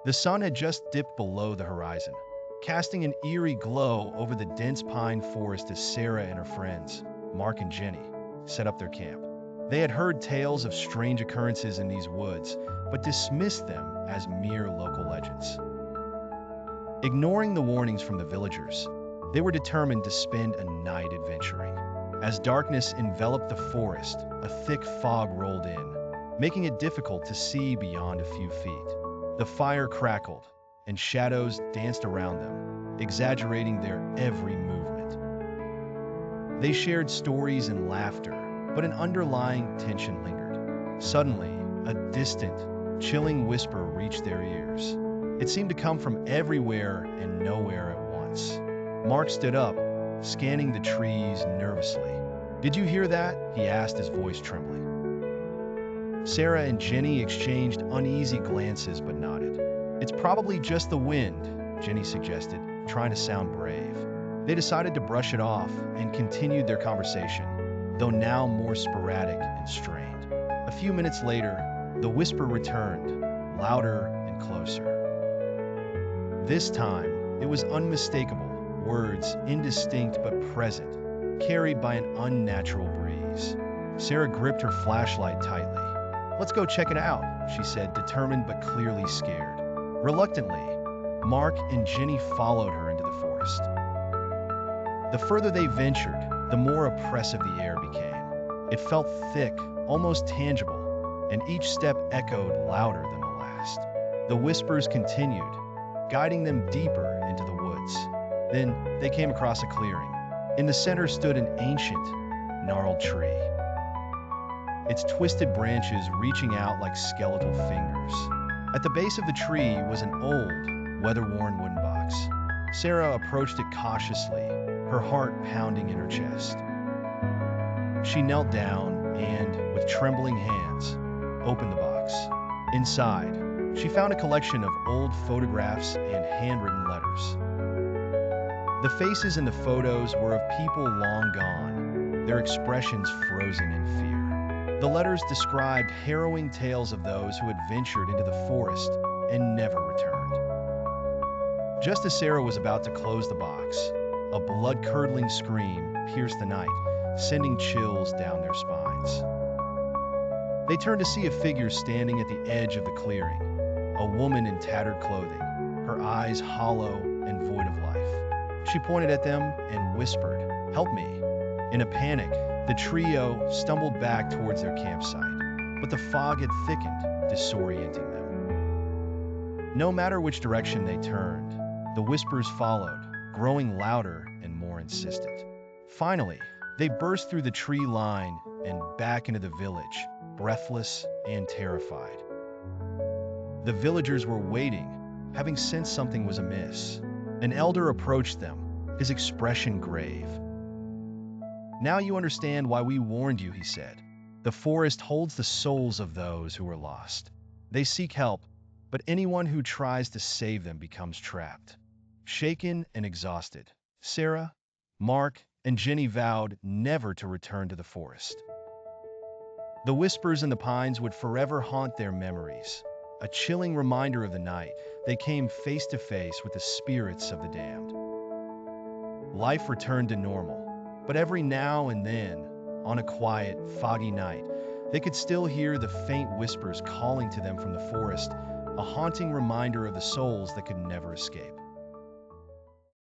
The sun had just dipped below the horizon, casting an eerie glow over the dense pine forest as Sarah and her friends, Mark and Jenny, set up their camp. They had heard tales of strange occurrences in these woods, but dismissed them as mere local legends. Ignoring the warnings from the villagers, they were determined to spend a night adventuring. As darkness enveloped the forest, a thick fog rolled in, making it difficult to see beyond a few feet. The fire crackled, and shadows danced around them, exaggerating their every movement. They shared stories and laughter, but an underlying tension lingered. Suddenly, a distant, chilling whisper reached their ears. It seemed to come from everywhere and nowhere at once. Mark stood up, scanning the trees nervously. "Did you hear that?" he asked, his voice trembling. Sarah and Jenny exchanged uneasy glances but nodded. "It's probably just the wind," Jenny suggested, trying to sound brave. They decided to brush it off and continued their conversation, though now more sporadic and strained. A few minutes later, the whisper returned, louder and closer. This time, it was unmistakable, words indistinct but present, carried by an unnatural breeze. Sarah gripped her flashlight tightly. "Let's go check it out," she said, determined but clearly scared. Reluctantly, Mark and Jenny followed her into the forest. The further they ventured, the more oppressive the air became. It felt thick, almost tangible, and each step echoed louder than the last. The whispers continued, guiding them deeper into the woods. Then they came across a clearing. In the center stood an ancient, gnarled tree, its twisted branches reaching out like skeletal fingers. At the base of the tree was an old, weather-worn wooden box. Sarah approached it cautiously, her heart pounding in her chest. She knelt down and, with trembling hands, opened the box. Inside, she found a collection of old photographs and handwritten letters. The faces in the photos were of people long gone, their expressions frozen in fear. The letters described harrowing tales of those who had ventured into the forest and never returned. Just as Sarah was about to close the box, a blood-curdling scream pierced the night, sending chills down their spines. They turned to see a figure standing at the edge of the clearing, a woman in tattered clothing, her eyes hollow and void of life. She pointed at them and whispered, "Help me." In a panic, the trio stumbled back towards their campsite, but the fog had thickened, disorienting them. No matter which direction they turned, the whispers followed, growing louder and more insistent. Finally, they burst through the tree line and back into the village, breathless and terrified. The villagers were waiting, having sensed something was amiss. An elder approached them, his expression grave. "Now you understand why we warned you," he said. "The forest holds the souls of those who are lost. They seek help, but anyone who tries to save them becomes trapped." Shaken and exhausted, Sarah, Mark, and Jenny vowed never to return to the forest. The whispers in the pines would forever haunt their memories, a chilling reminder of the night they came face to face with the spirits of the damned. Life returned to normal, but every now and then, on a quiet, foggy night, they could still hear the faint whispers calling to them from the forest, a haunting reminder of the souls that could never escape.